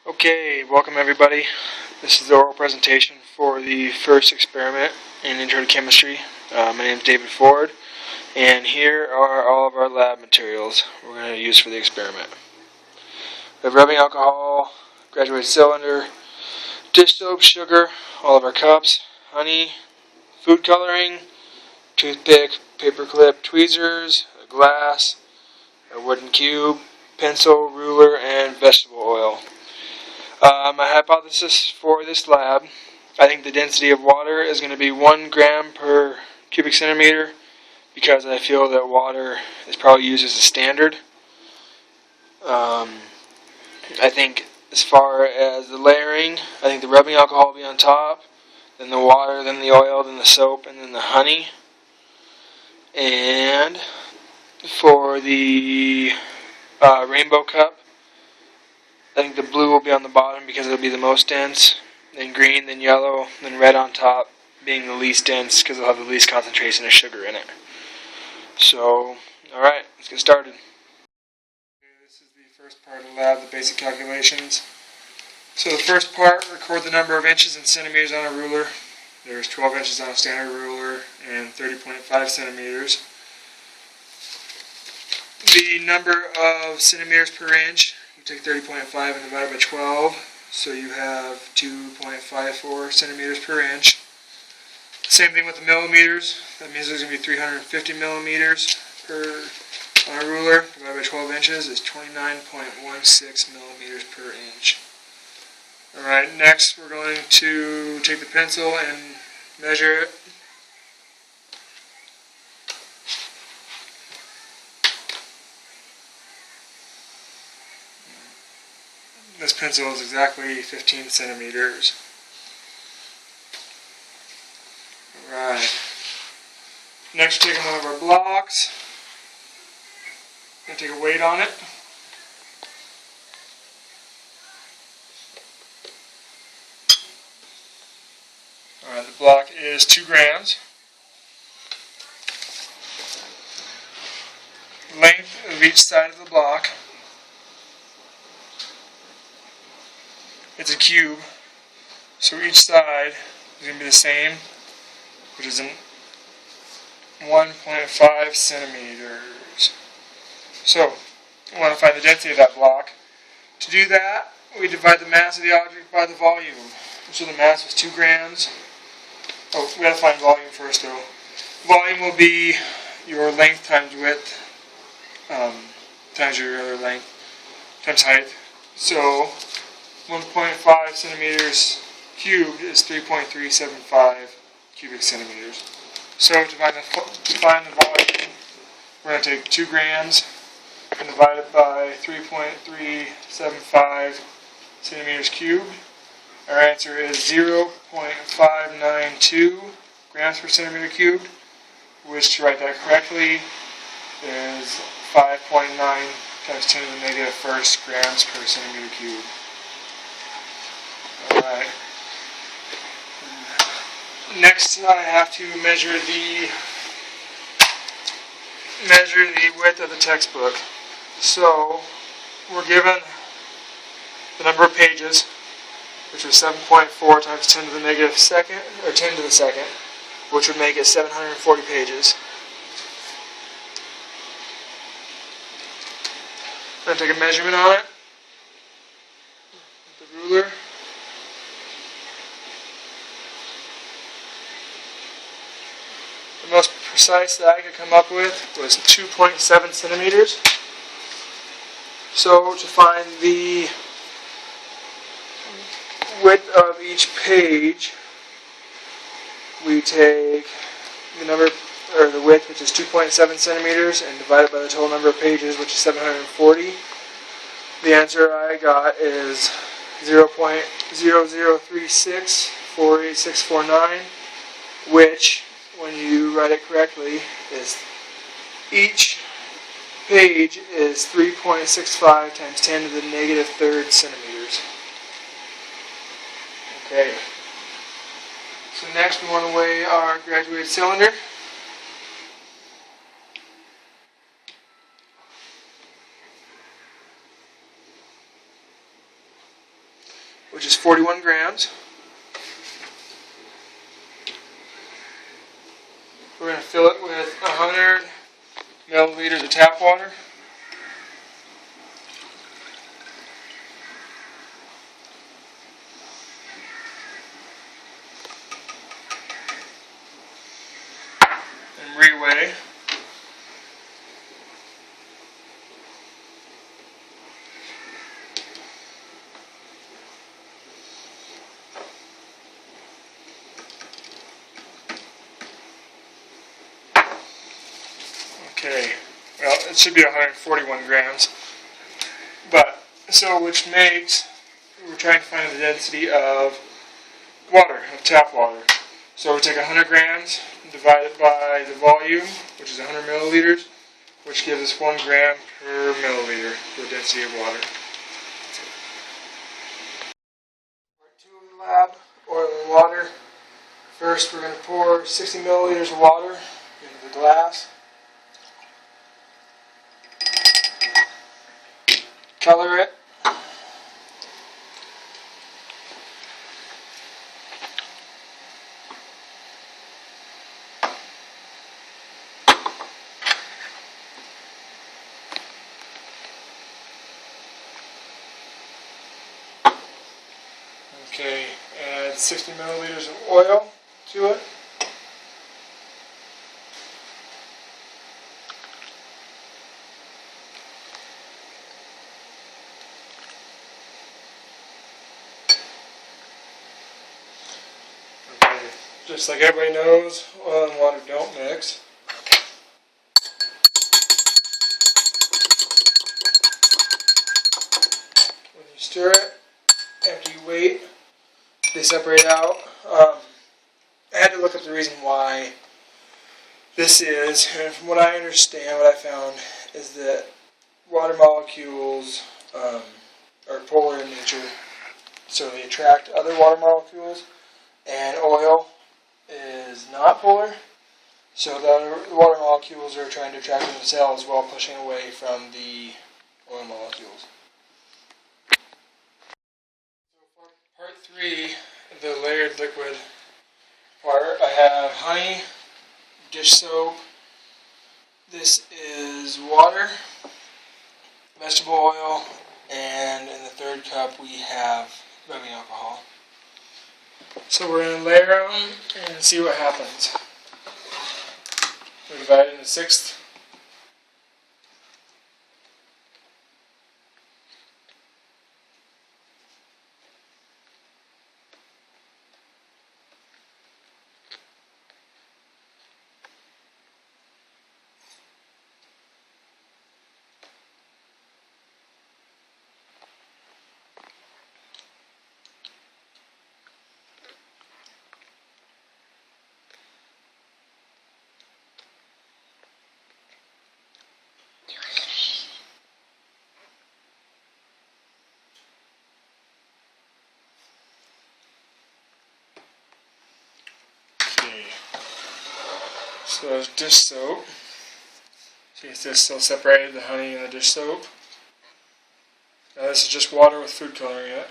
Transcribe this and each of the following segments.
Okay, welcome everybody. This is the oral presentation for the first experiment in Intro to Chemistry. My name is David Ford, and here are all of our lab materials we're going to use for the experiment. We have rubbing alcohol, graduated cylinder, dish soap, sugar, all of our cups, honey, food coloring, toothpick, paper clip, tweezers, a glass, a wooden cube, pencil, ruler, and vegetable oil. My hypothesis for this lab, I think the density of water is going to be 1 gram per cubic centimeter because I feel that water is probably used as a standard. I think as far as the layering, I think the rubbing alcohol will be on top, then the water, then the oil, then the soap, and then the honey. And for the rainbow cup, I think the blue will be on the bottom because it will be the most dense, then green, then yellow, then red on top being the least dense because it will have the least concentration of sugar in it. So, alright, let's get started. This is the first part of the lab, the basic calculations. So the first part, record the number of inches in centimeters on a ruler. There's 12 inches on a standard ruler and 30.5 centimeters. The number of centimeters per inch, you take 30.5 and divide by 12, so you have 2.54 centimeters per inch. Same thing with the millimeters, that means there's going to be 350 millimeters on a ruler, divided by 12 inches is 29.16 millimeters per inch. Alright, next we're going to take the pencil and measure it. This pencil is exactly 15 centimeters. Alright. Next we're taking one of our blocks. We're going to take a weight on it. Alright, the block is 2 grams. Length of each side of the block. It's a cube, so each side is going to be the same, which is 1.5 centimeters. So, we want to find the density of that block. To do that, we divide the mass of the object by the volume. So the mass was 2 grams. Oh, we have to find volume first though. Volume will be your length times width, times your other length, times height. So 1.5 centimeters cubed is 3.375 cubic centimeters. So to find the volume, we're going to take 2 grams and divide it by 3.375 centimeters cubed. Our answer is 0.592 grams per centimeter cubed, which to write that correctly is 5.9 times 10 to the negative first grams per centimeter cubed. Alright. Next I have to measure the width of the textbook. So we're given the number of pages, which was 7.4 times 10 to the negative second, or 10 to the second, which would make it 740 pages. I'm going to take a measurement on it with the ruler. The most precise that I could come up with was 2.7 centimeters. So to find the width of each page, we take the number, or the width, which is 2.7 centimeters, and divide it by the total number of pages, which is 740. The answer I got is 0.00364869, which, when you write it correctly, is each page is 3.65 times 10 to the negative third centimeters. Okay. So next we want to weigh our graduated cylinder. which is 41 grams. We're going to fill it with 100 milliliters of tap water. And reweigh. Okay, well, it should be 141 grams, but, so which makes, we're trying to find the density of water, of tap water. So we take 100 grams, divide it by the volume, which is 100 milliliters, which gives us 1 gram per milliliter for the density of water. Part 2 of the lab, oil and water. First we're going to pour 60 milliliters of water into the glass. Color it. Okay, add 60 milliliters of oil to it. Okay, just like everybody knows, oil and water don't mix. When you stir it, after you wait, they separate out. I had to look up the reason why this is, and from what I understand, what I found is that water molecules are polar in nature, so they attract other water molecules, and oil is not polar, so the other water molecules are trying to attract themselves while pushing away from the oil molecules. So for part 3, the layered liquid part, I have honey, dish soap, this is water, vegetable oil, and in the third cup we have rubbing alcohol. So we're going to layer them and see what happens. We divide it into 6. So there's dish soap. See, it's just still separated, the honey and the dish soap. Now this is just water with food coloring in it.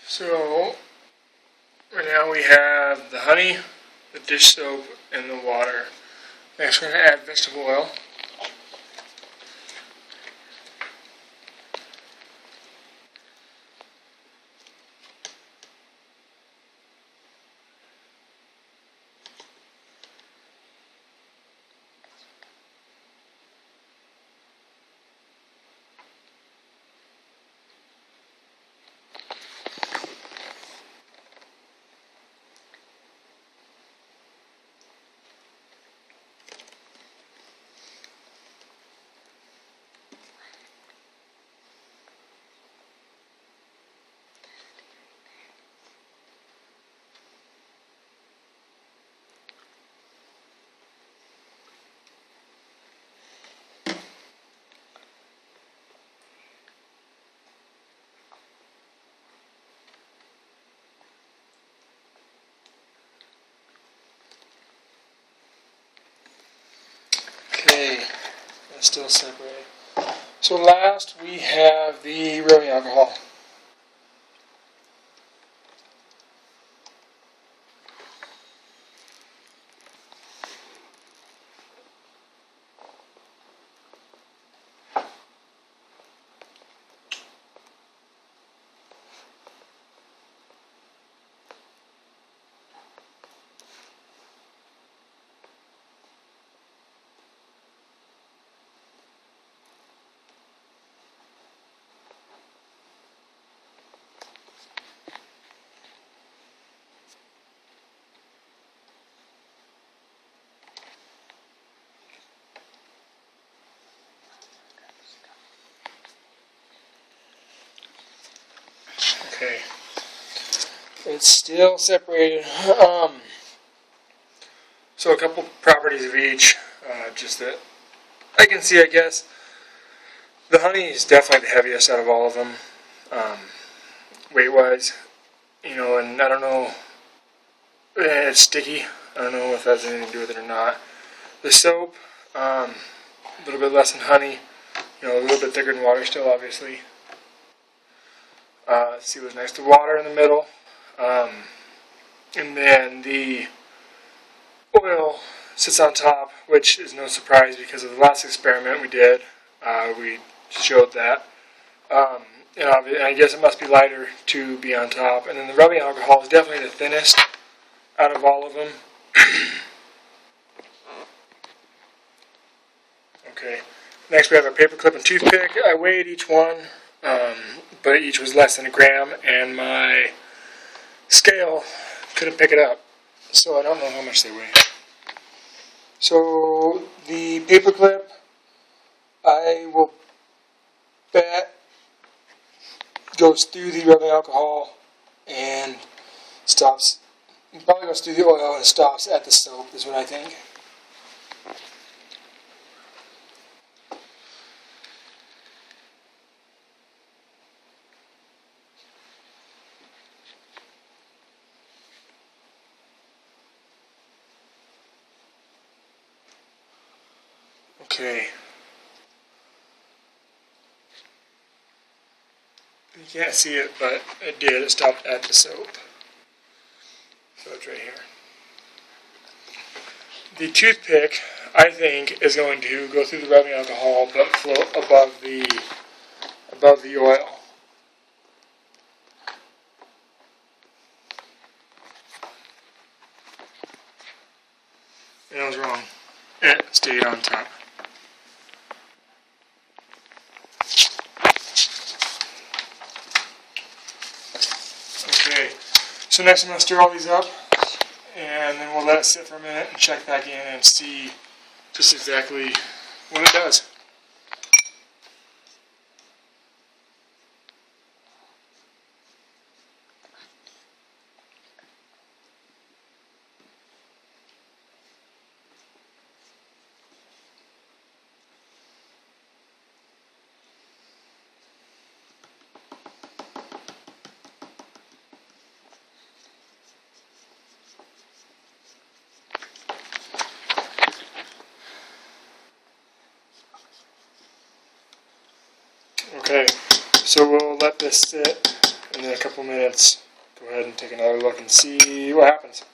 So, right now we have the honey, the dish soap, and the water. Next we're going to add vegetable oil. Okay, that's still separated. So last we have the rubbing alcohol. Okay, it's still separated. So a couple properties of each, just that I can see, I guess. The honey is definitely the heaviest out of all of them, weight-wise. You know, and I don't know, it's sticky. I don't know if that has anything to do with it or not. The soap, a little bit less than honey. You know, a little bit thicker than water still, obviously. Let's see what's next. The water in the middle. And then the oil sits on top, which is no surprise because of the last experiment we did. We showed that. And I guess it must be lighter to be on top. And then the rubbing alcohol is definitely the thinnest out of all of them. Okay. Next we have a paper clip and toothpick. I weighed each one, but each was less than a gram, and my scale couldn't pick it up, so I don't know how much they weigh. So the paper clip, I will bet, goes through the rubbing alcohol and stops. It probably goes through the oil and stops at the soap, is what I think. Okay. You can't see it, but it did. It stopped at the soap. So it's right here. The toothpick, I think, is going to go through the rubbing alcohol but float above the oil. And I was wrong. It stayed on top. Okay, so next I'm going to stir all these up, and then we'll let it sit for a minute and check back in and see just exactly what it does. Okay, so we'll let this sit, and in a couple minutes, go ahead and take another look and see what happens.